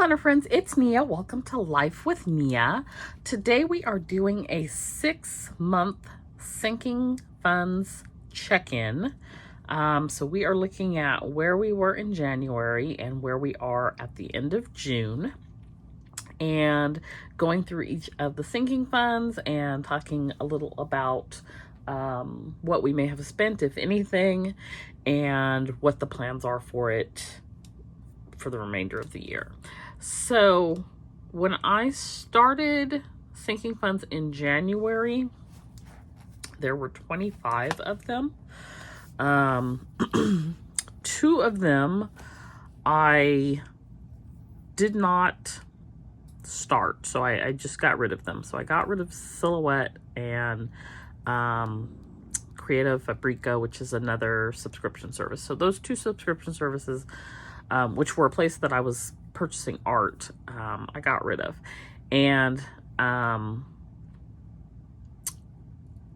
planner friends, it's Nia. Welcome to Life with Nia. Today we are doing a 6-month sinking funds check-in. So we are looking at where we were in January and where we are at the end of June, and going through each of the sinking funds and talking a little about what we may have spent, if anything, and what the plans are for it for the remainder of the year. So when I started sinking funds in January, there were 25 of them. 2 of them I did not start, so I just got rid of them. So I got rid of Silhouette and Creative Fabrico, which is another subscription service. So those 2 subscription services, which were a place that I was purchasing art, I got rid of. And I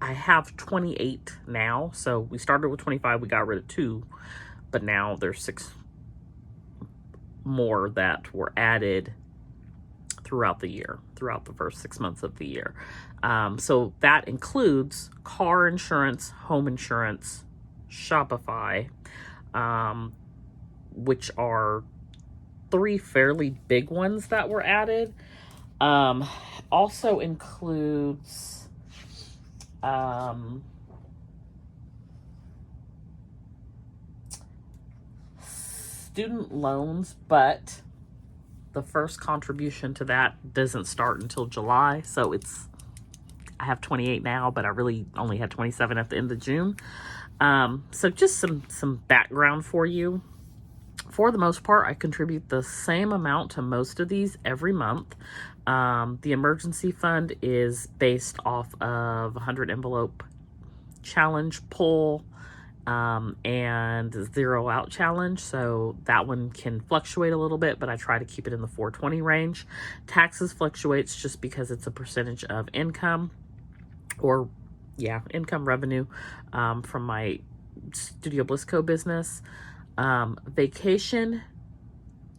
have 28 now. So we started with 25, we got rid of 2, but now there's 6 more that were added throughout the year, throughout the first 6 months of the year. So that includes car insurance, home insurance, Shopify, which are 3 fairly big ones that were added. Also includes student loans, but the first contribution to that doesn't start until July. So I have 28 now, but I really only had 27 at the end of June. So just some background for you. For the most part, I contribute the same amount to most of these every month. The emergency fund is based off of 100 envelope challenge pull and 0 out challenge. So that one can fluctuate a little bit, but I try to keep it in the 420 range. Taxes fluctuates just because it's a percentage of income, or income revenue from my Studio Bliss Co business. Vacation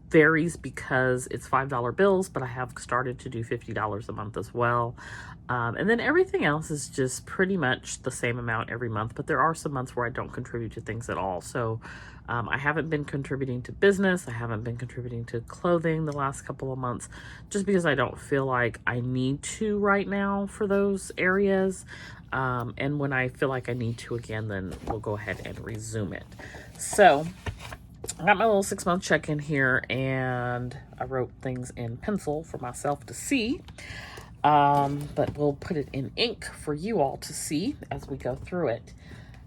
varies because it's $5 bills, but I have started to do $50 a month as well. And then everything else is just pretty much the same amount every month, but there are some months where I don't contribute to things at all. So I haven't been contributing to business. I haven't been contributing to clothing the last couple of months, just because I don't feel like I need to right now for those areas. And when I feel like I need to again, then we'll go ahead and resume it. So I got my little 6-month check-in here, and I wrote things in pencil for myself to see. But we'll put it in ink for you all to see as we go through it.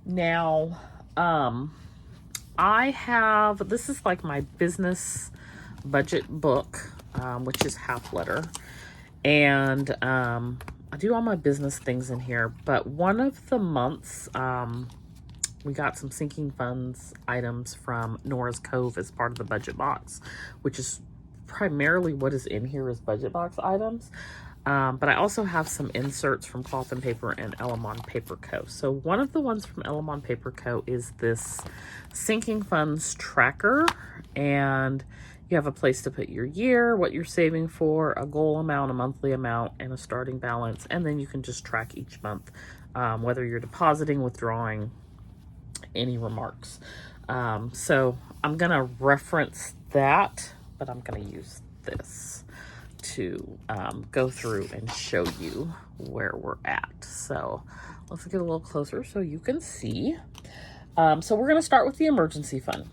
Now, this is like my business budget book, which is half letter. And I do all my business things in here, but one of the months, we got some sinking funds items from Nora's Cove as part of the budget box, which is primarily what is in here is budget box items. But I also have some inserts from Cloth and Paper and Ellemon Paper Co. So one of the ones from Ellemon Paper Co. is this sinking funds tracker, and you have a place to put your year, what you're saving for, a goal amount, a monthly amount, and a starting balance. And then you can just track each month, whether you're depositing, withdrawing, any remarks. So I'm going to reference that, but I'm going to use this to go through and show you where we're at. So let's get a little closer so you can see. So we're going to start with the emergency fund.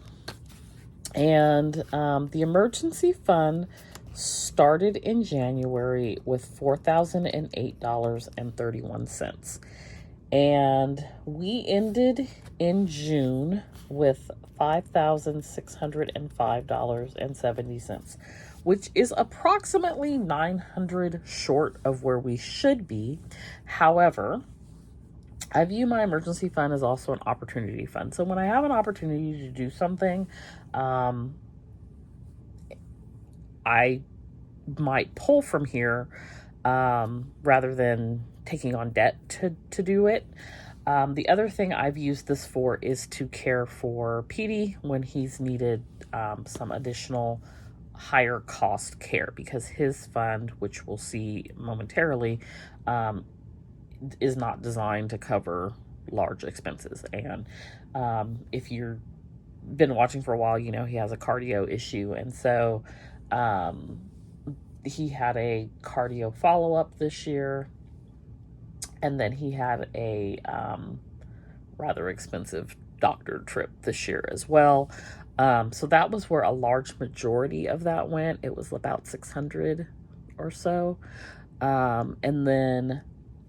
And the emergency fund started in January with $4,008.31. And we ended in June with $5,605.70, which is approximately $900 short of where we should be. However, I view my emergency fund as also an opportunity fund. So when I have an opportunity to do something, I might pull from here rather than taking on debt to do it. The other thing I've used this for is to care for Petey when he's needed some additional higher cost care, because his fund, which we'll see momentarily, is not designed to cover large expenses. And if you've been watching for a while, you know he has a cardio issue, and so he had a cardio follow-up this year, and then he had a rather expensive doctor trip this year as well. So that was where a large majority of that went. It was about $600 or so. And then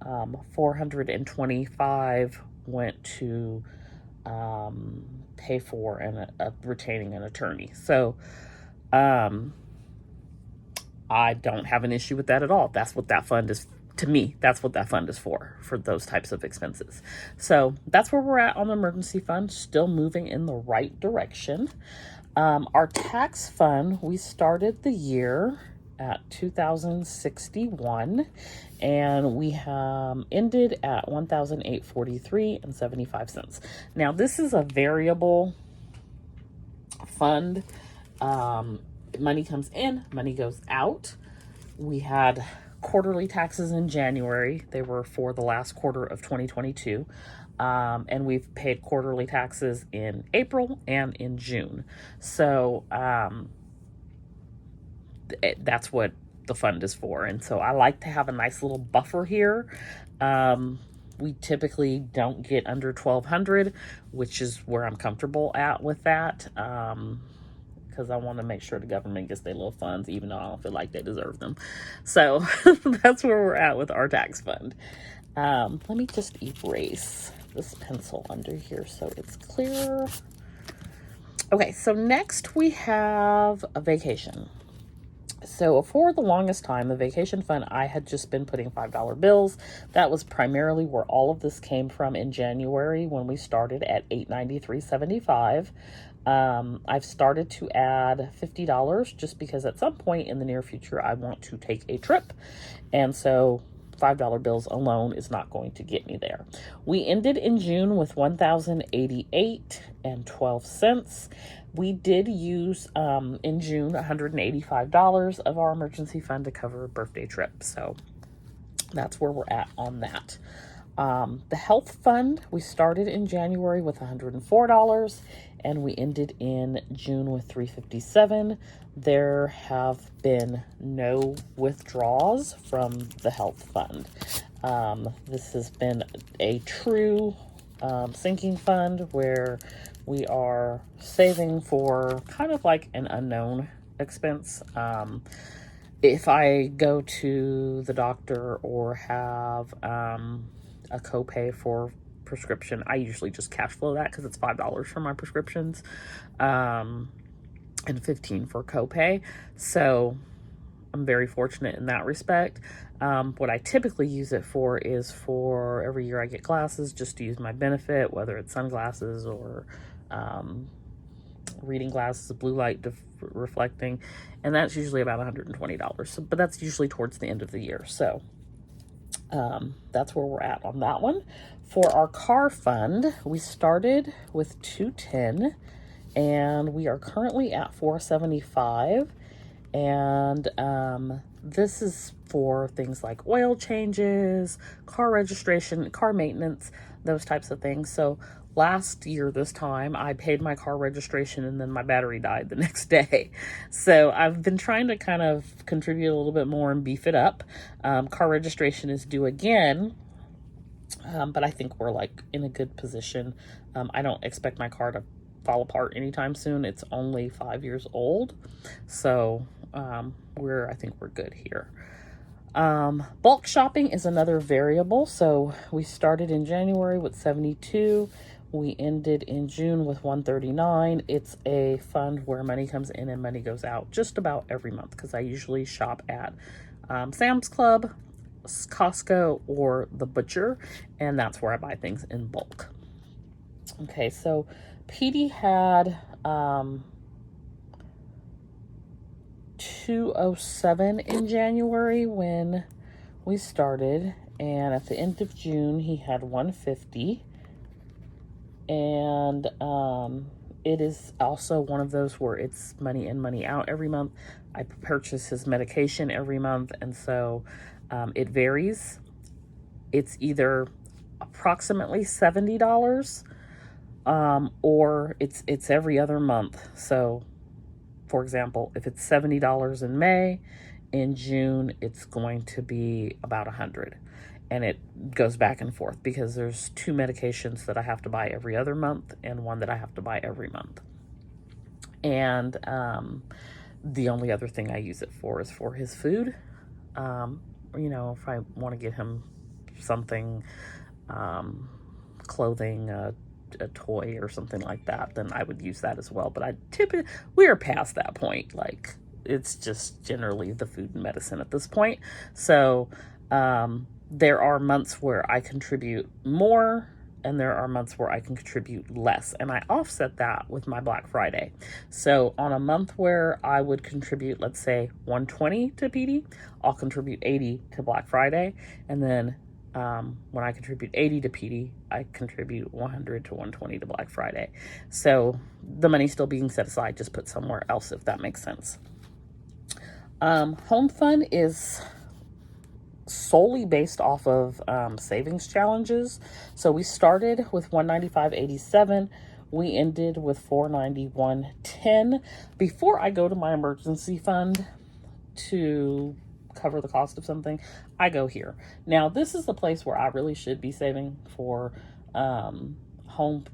$425 went to pay for retaining an attorney. So I don't have an issue with that at all. That's what that fund is. To me, that's what that fund is for those types of expenses. So that's where we're at on the emergency fund, still moving in the right direction. Our tax fund, we started the year at $2,061, and we ended at $1,843.75. Now, this is a variable fund. Money comes in, money goes out. We had quarterly taxes in January. They were for the last quarter of 2022. And we've paid quarterly taxes in April and in June. So that's what the fund is for. And so I like to have a nice little buffer here. We typically don't get under $1,200, which is where I'm comfortable at with that. Because I want to make sure the government gets their little funds, even though I don't feel like they deserve them. So that's where we're at with our tax fund. Let me just erase this pencil under here so it's clearer. Okay, so next we have a vacation. So for the longest time, the vacation fund, I had just been putting $5 bills. That was primarily where all of this came from in January when we started at $893.75. I've started to add $50 just because at some point in the near future, I want to take a trip. And so $5 bills alone is not going to get me there. We ended in June with $1,088.12. We did use in June $185 of our emergency fund to cover a birthday trip. So that's where we're at on that. The health fund, we started in January with $104 and we ended in June with $357. There have been no withdrawals from the health fund. This has been a true sinking fund where we are saving for kind of like an unknown expense. If I go to the doctor or have a copay for prescription, I usually just cash flow that because it's $5 for my prescriptions, and $15 for copay. So I'm very fortunate in that respect. What I typically use it for is for every year I get glasses, just to use my benefit, whether it's sunglasses or reading glasses, blue light reflecting, and that's usually about $120. So, but that's usually towards the end of the year. So that's where we're at on that one. For our car fund, we started with $210 and we are currently at $475. And this is for things like oil changes, car registration, car maintenance, those types of things. So last year, this time, I paid my car registration and then my battery died the next day. So I've been trying to kind of contribute a little bit more and beef it up. Car registration is due again, but I think we're like in a good position. I don't expect my car to fall apart anytime soon. It's only 5 years old. So I think we're good here. Bulk shopping is another variable. So we started in January with $72. We ended in June with $139. It's a fund where money comes in and money goes out just about every month because I usually shop at Sam's Club, Costco, or the Butcher, and that's where I buy things in bulk. Okay, so PD had 207 in January when we started, and at the end of June he had 150, and it is also one of those where it's money in, money out every month. I purchase his medication every month, and so it varies. It's either approximately $70, or it's every other month. So, for example, if it's $70 in May, in June it's going to be about $100, and it goes back and forth because there's 2 medications that I have to buy every other month and one that I have to buy every month. And the only other thing I use it for is for his food. If I want to get him something, clothing, a toy or something like that, then I would use that as well. But we are past that point. Like, it's just generally the food and medicine at this point. So there are months where I contribute more, and there are months where I can contribute less, and I offset that with my Black Friday. So on a month where I would contribute, let's say, $120 to PD, I'll contribute $80 to Black Friday, and then when I contribute $80 to PD, I contribute $100 to $120 to Black Friday. So the money still being set aside, just put somewhere else, if that makes sense. Home Fund is solely based off of savings challenges. So we started with $195.87. We ended with $491.10. Before I go to my emergency fund to cover the cost of something, I go here. Now, this is the place where I really should be saving for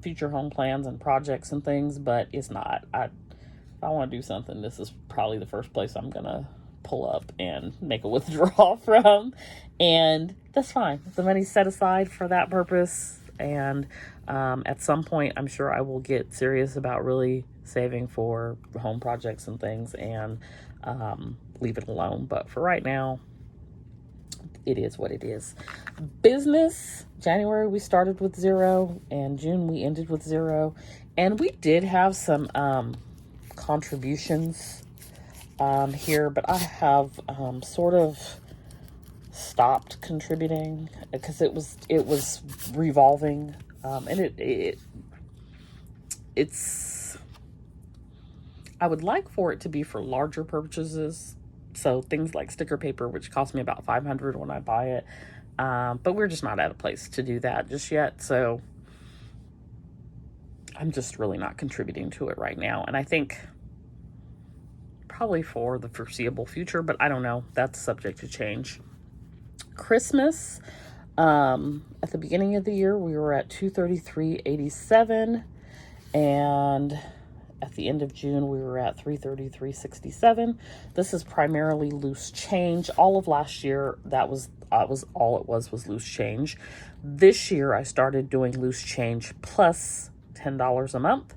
future home plans and projects and things, but it's not. If I want to do something, this is probably the first place I'm gonna pull up and make a withdrawal from, and that's fine. The money's set aside for that purpose, and at some point I'm sure I will get serious about really saving for home projects and things, and leave it alone. But for right now, it is what it is. Business, January we started with 0, and June we ended with 0, and we did have some contributions here, but I have sort of stopped contributing because it was revolving, and it's I would like for it to be for larger purchases, so things like sticker paper, which cost me about $500 when I buy it, but we're just not at a place to do that just yet, so I'm just really not contributing to it right now, and I think probably for the foreseeable future, but I don't know. That's subject to change. Christmas, at the beginning of the year, we were at $233.87, and at the end of June, we were at $333.67. This is primarily loose change. All of last year, that was all it was loose change. This year, I started doing loose change plus $10 a month.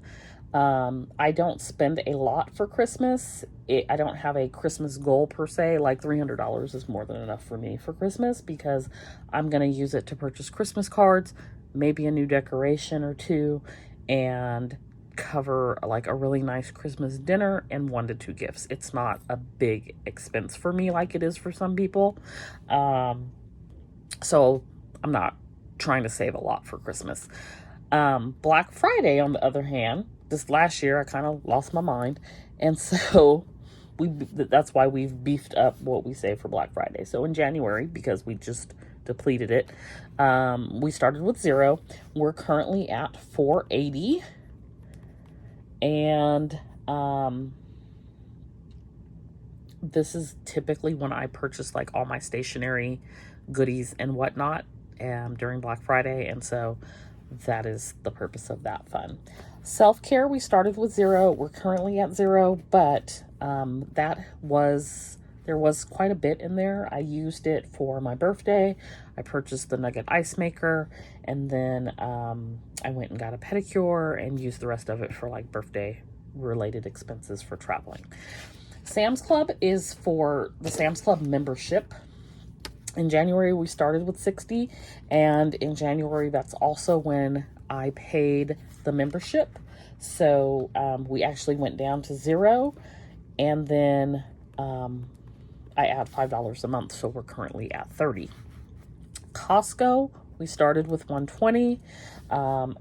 I don't spend a lot for Christmas. I don't have a Christmas goal per se. Like $300 is more than enough for me for Christmas, because I'm going to use it to purchase Christmas cards, maybe a new decoration or two, and cover like a really nice Christmas dinner and 1 to 2 gifts. It's not a big expense for me like it is for some people. So I'm not trying to save a lot for Christmas. Black Friday, on the other hand, this last year I kind of lost my mind, and so that's why we've beefed up what we save for Black Friday. So in January, because we just depleted it, we started with 0. We're currently at $480, and this is typically when I purchase like all my stationery goodies and whatnot during Black Friday, and so that is the purpose of that fund. Self-care, we started with 0. We're currently at 0, but there was quite a bit in there. I used it for my birthday. I purchased the nugget ice maker, and then I went and got a pedicure and used the rest of it for like birthday related expenses for traveling. Sam's Club is for the Sam's Club membership. In January, we started with $60, and in January, that's also when I paid the membership. So we actually went down to 0, and then I add $5 a month, so we're currently at $30. Costco, we started with $120.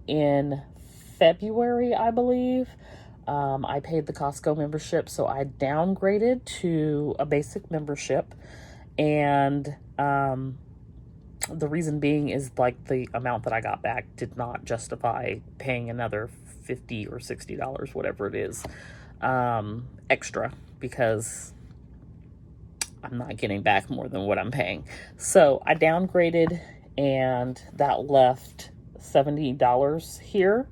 In February, I believe. I paid the Costco membership, so I downgraded to a basic membership. And the reason being is like the amount that I got back did not justify paying another $50 or $60, whatever it is, extra, because I'm not getting back more than what I'm paying. So I downgraded, and that left $70 here.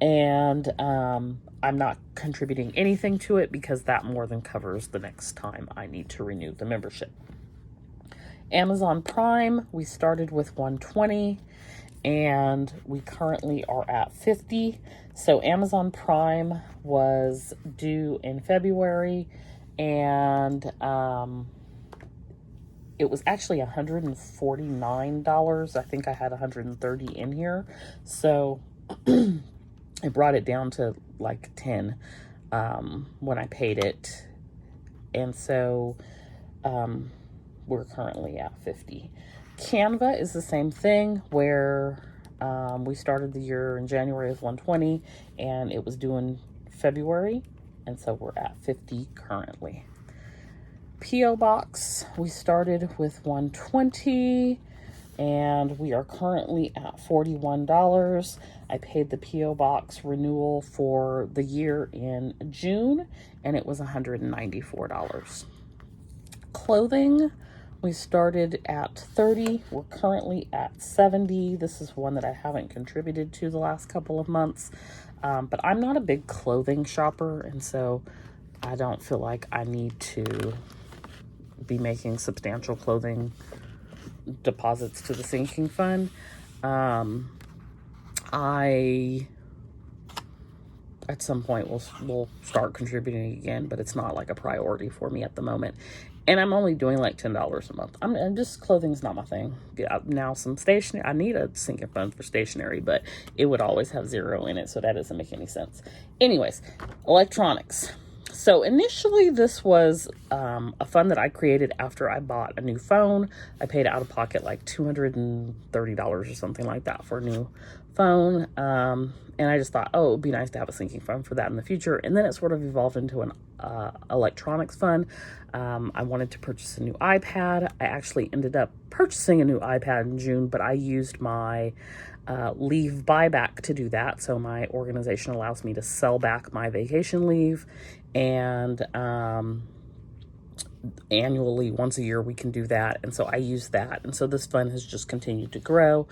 And I'm not contributing anything to it because that more than covers the next time I need to renew the membership. Amazon Prime, we started with $120 and we currently are at $50. So Amazon Prime was due in February, and it was actually $149. I think I had $130 in here. So I brought it down to like 10 when I paid it. And so we're currently at 50. Canva is the same thing, where we started the year in January with 120 and it was due in February, and so we're at 50 currently. P.O. Box, we started with 120 and we are currently at $41. I paid the P.O. Box renewal for the year in June, and it was $194. Clothing, we started at 30. We're currently at 70. This is one that I haven't contributed to the last couple of months. But I'm not a big clothing shopper, and so I don't feel like I need to be making substantial clothing deposits to the sinking fund. I at some point we'll start contributing again, but it's not like a priority for me at the moment. And I'm only doing like $10 a month. I'm just, clothing's not my thing. Now some stationery, I need a sinking fund for stationery, but it would always have zero in it, so that doesn't make any sense. Anyways, electronics. So initially this was a fund that I created after I bought a new phone. I paid out of pocket like $230 or something like that for a new phone. And I just thought, oh, it would be nice to have a sinking fund for that in the future. And then it sort of evolved into an electronics fund. I wanted to purchase a new iPad. I actually ended up purchasing a new iPad in June, but I used my leave buyback to do that. So my organization allows me to sell back my vacation leave, and annually, once a year, we can do that. And so I use that. And so this fund has just continued to grow.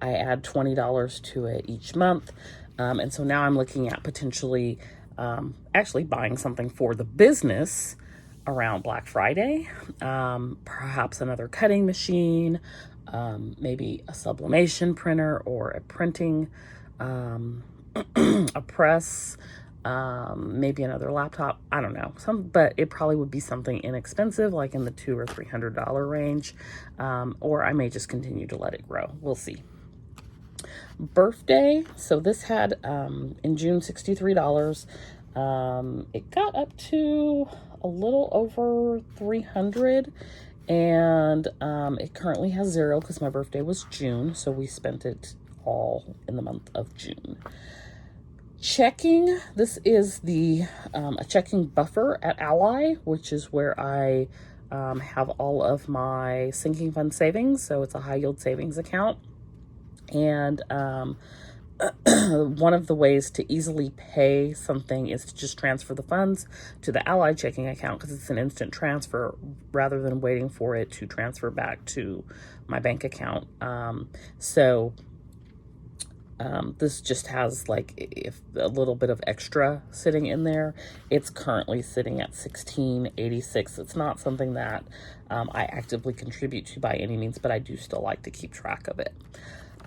I add $20 to it each month. And so now I'm looking at potentially actually buying something for the business around Black Friday, perhaps another cutting machine, maybe a sublimation printer or a printing, a press, maybe another laptop. I don't know, but it probably would be something inexpensive, like in the $200 or $300 range, or I may just continue to let it grow. We'll see. Birthday, so this had in June $63. It got up to a little over 300, and it currently has zero because my birthday was June, so we spent it all in the month of June. Checking, this is the a checking buffer at Ally, which is where I have all of my sinking fund savings. So it's a high yield savings account. And one of the ways to easily pay something is to just transfer the funds to the Ally checking account, because it's an instant transfer rather than waiting for it to transfer back to my bank account. This just has like if a little bit of extra sitting in there. It's currently sitting at $16.86. It's not something that I actively contribute to by any means, but I do still like to keep track of it.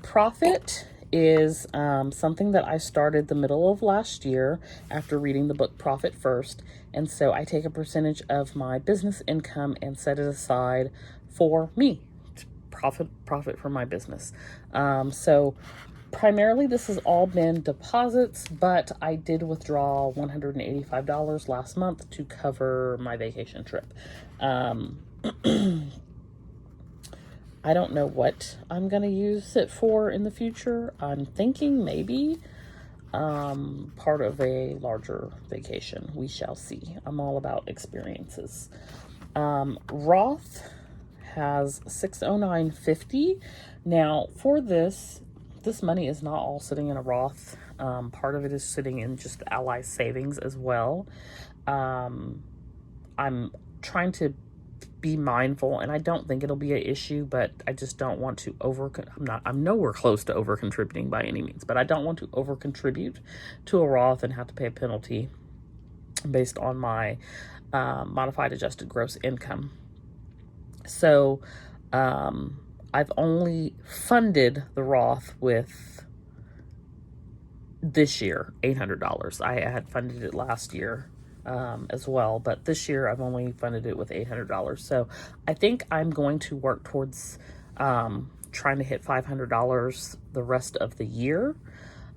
Profit is something that I started the middle of last year after reading the book Profit First. And so I take a percentage of my business income and set it aside for me, to profit from my business. So primarily this has all been deposits, but I did withdraw $185 last month to cover my vacation trip. I don't know what I'm going to use it for in the future. I'm thinking maybe part of a larger vacation. We shall see. I'm all about experiences. Roth has $609.50. Now for this money is not all sitting in a Roth. Part of it is sitting in just Ally savings as well. I'm trying to be mindful, and I don't think it'll be an issue, but I just don't want to I'm nowhere close to over contributing by any means, but I don't want to over contribute to a Roth and have to pay a penalty based on my modified adjusted gross income. So I've only funded the Roth with this year $800. I had funded it last year as well, but this year I've only funded it with $800. So I think I'm going to work towards trying to hit $500 the rest of the year,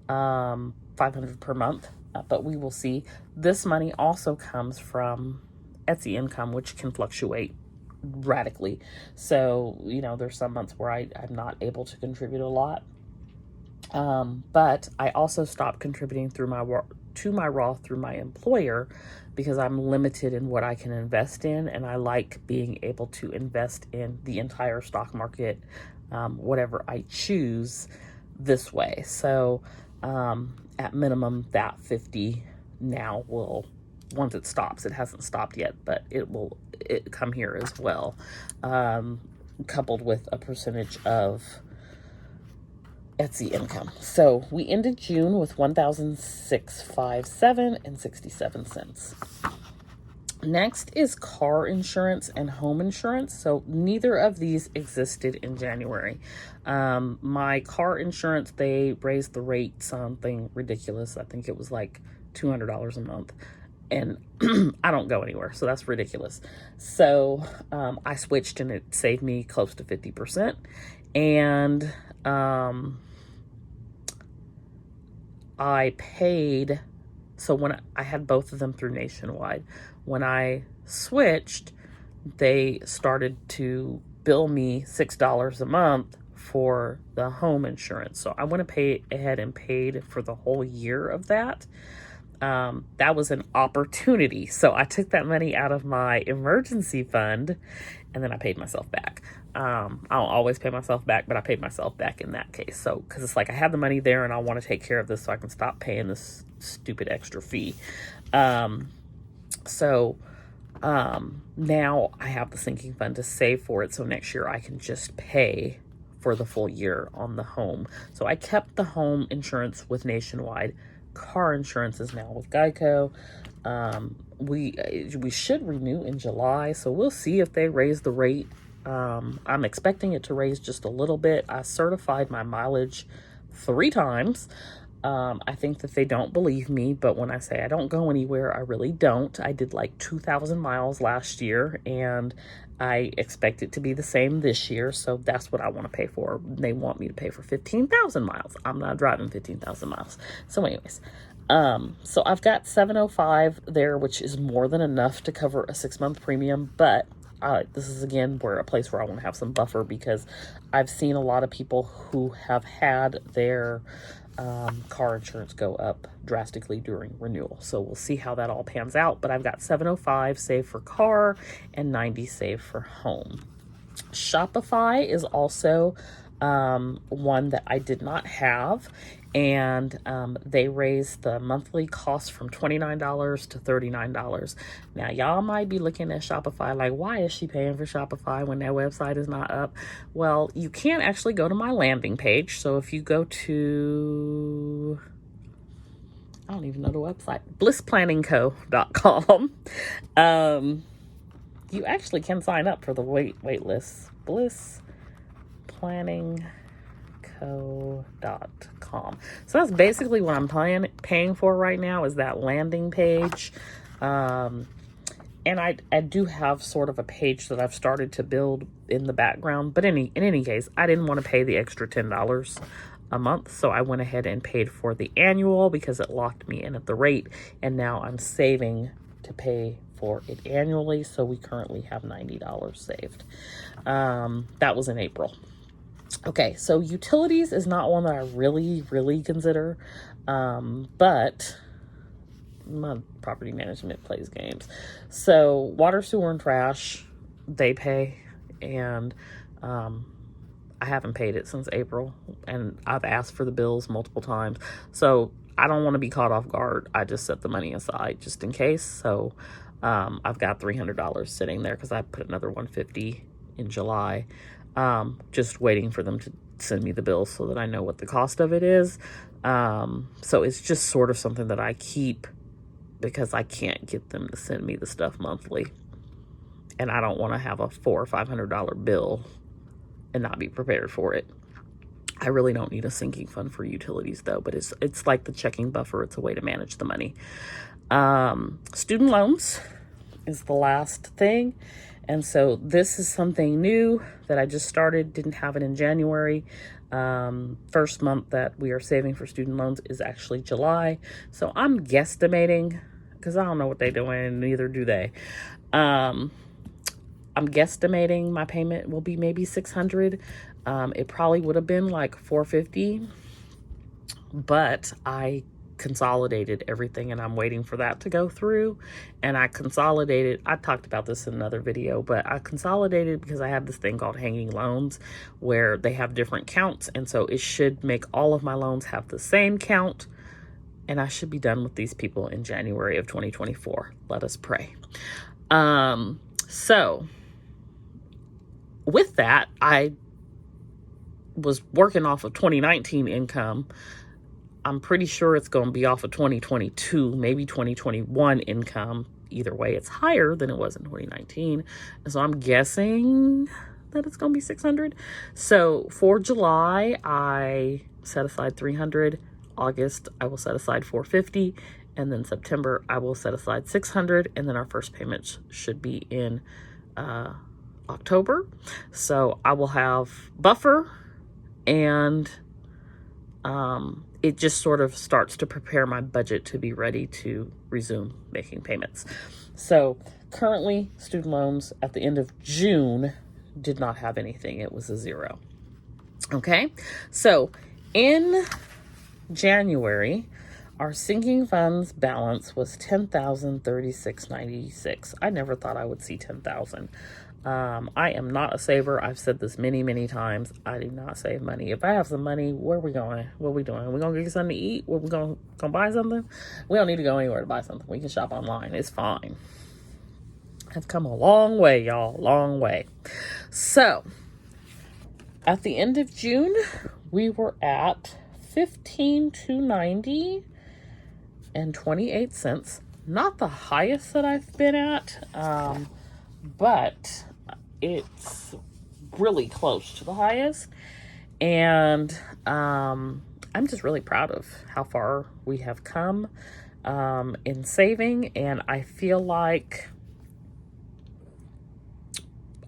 $500 per month, but we will see. This money also comes from Etsy income, which can fluctuate radically. So, there's some months where I'm not able to contribute a lot. But I also stopped contributing to my Roth through my employer because I'm limited in what I can invest in, and I like being able to invest in the entire stock market, whatever I choose, this way. So at minimum, that 50 now will, once it stops, it hasn't stopped yet, but it come here as well, coupled with a percentage of Etsy income. So we ended June with $1,657.67. Next is car insurance and home insurance. So neither of these existed in January. My car insurance, they raised the rate something ridiculous. I think it was like $200 a month. And I don't go anywhere, so that's ridiculous. So I switched, and it saved me close to 50%. And I paid, so when I had both of them through Nationwide, when I switched, they started to bill me $6 a month for the home insurance. So I went to pay ahead and paid for the whole year of that. That was an opportunity. So I took that money out of my emergency fund, and then I paid myself back. I don't always pay myself back, but I paid myself back in that case. So, because it's like I have the money there and I want to take care of this so I can stop paying this stupid extra fee. So now I have the sinking fund to save for it. So next year I can just pay for the full year on the home. So I kept the home insurance with Nationwide. Car insurance is now with Geico. We should renew in July, so we'll see if they raise the rate. I'm expecting it to raise just a little bit. I certified my mileage 3 times. I think that they don't believe me, but when I say I don't go anywhere, I really don't. I did like 2,000 miles last year, and I expect it to be the same this year, so that's what I want to pay for. They want me to pay for 15,000 miles. I'm not driving 15,000 miles. So anyways, so I've got $705 there, which is more than enough to cover a 6-month premium, but this is again a place where I want to have some buffer, because I've seen a lot of people who have had their car insurance go up drastically during renewal. So we'll see how that all pans out, but I've got $705 saved for car and $90 saved for home. Shopify is also one that I did not have, and they raised the monthly cost from $29 to $39. Now, y'all might be looking at Shopify like, why is she paying for Shopify when their website is not up? Well, you can actually go to my landing page. So if you go to, I don't even know the website, blissplanningco.com, you actually can sign up for the wait list. blissplanningco.com. So that's basically what I'm paying for right now, is that landing page. And I do have sort of a page that I've started to build in the background, but in any case, I didn't want to pay the extra $10 a month, so I went ahead and paid for the annual because it locked me in at the rate, and now I'm saving to pay for it annually, so we currently have $90 saved. That was in April. Okay, so utilities is not one that I really consider. But my property management plays games. So water, sewer, and trash, they pay. And I haven't paid it since April. And I've asked for the bills multiple times. So I don't want to be caught off guard. I just set the money aside just in case. So I've got $300 sitting there because I put another $150 in July. Just waiting for them to send me the bill so that I know what the cost of it is. So it's just sort of something that I keep because I can't get them to send me the stuff monthly. And I don't want to have a $400 or $500 bill and not be prepared for it. I really don't need a sinking fund for utilities though, but it's like the checking buffer. It's a way to manage the money. Student loans is the last thing. And so this is something new that I just started, didn't have it in January. First month that we are saving for student loans is actually July. So I'm guesstimating, because I don't know what they're doing, neither do they. I'm guesstimating my payment will be maybe $600. It probably would have been like $450, but I consolidated everything and I'm waiting for that to go through. And I talked about this in another video, but I consolidated because I have this thing called hanging loans where they have different counts. And so it should make all of my loans have the same count. And I should be done with these people in January of 2024. Let us pray. So with that, I was working off of 2019 income. I'm pretty sure it's going to be off of 2022, maybe 2021 income. Either way, it's higher than it was in 2019. And so I'm guessing that it's going to be $600. So for July, I set aside $300. August, I will set aside $450. And then September, I will set aside $600. And then our first payment should be in October. So I will have buffer, and it just sort of starts to prepare my budget to be ready to resume making payments. So currently, student loans at the end of June did not have anything. It was a zero. Okay, so in January, our sinking funds balance was $10,036.96. I never thought I would see 10,000. I am not a saver. I've said this many, many times. I do not save money. If I have some money, where are we going? What are we doing? Are we going to get something to eat? We going to buy something? We don't need to go anywhere to buy something. We can shop online. It's fine. I've come a long way, y'all. Long way. So at the end of June, we were at $15,290 and 28 cents. Not the highest that I've been at, but it's really close to the highest. And I'm just really proud of how far we have come in saving. And I feel like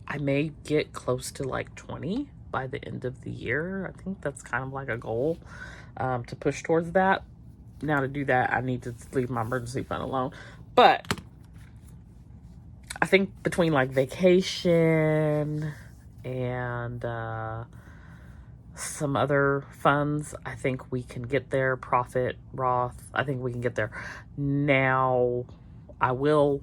I may get close to like 20 by the end of the year. I think that's kind of like a goal to push towards that. Now to do that, I need to leave my emergency fund alone. But I think between like vacation and some other funds, I think we can get there. Profit, Roth, I think we can get there. Now, I will,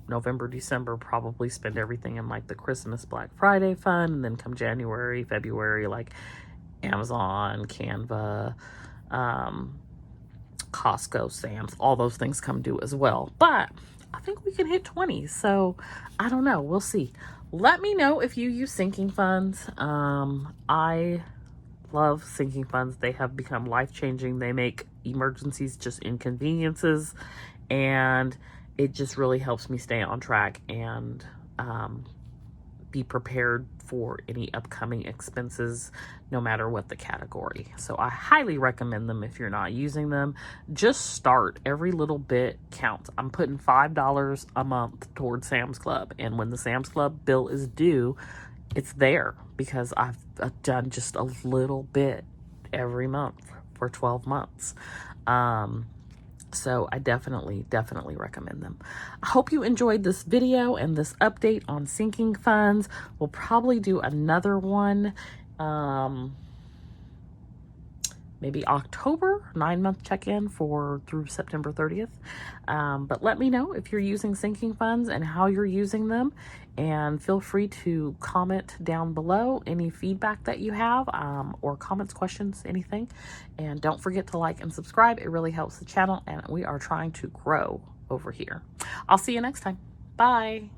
November, December, probably spend everything in like the Christmas Black Friday fund. And then come January, February, like Amazon, Canva, Costco, Sam's, all those things come due as well. But I think we can hit 20. So I don't know. We'll see. Let me know if you use sinking funds. I love sinking funds. They have become life-changing. They make emergencies just inconveniences, and it just really helps me stay on track and be prepared for any upcoming expenses, no matter what the category. So I highly recommend them if you're not using them. Just start. Every little bit counts. I'm putting $5 a month towards Sam's Club, and when the Sam's Club bill is due, it's there because I've done just a little bit every month for 12 months. So I definitely recommend them. I hope you enjoyed this video and this update on sinking funds. We'll probably do another one maybe October, 9-month check-in for through September 30th. But let me know if you're using sinking funds and how you're using them, and feel free to comment down below any feedback that you have, or comments, questions, anything. And don't forget to like and subscribe. It really helps the channel, and we are trying to grow over here. I'll see you next time. Bye.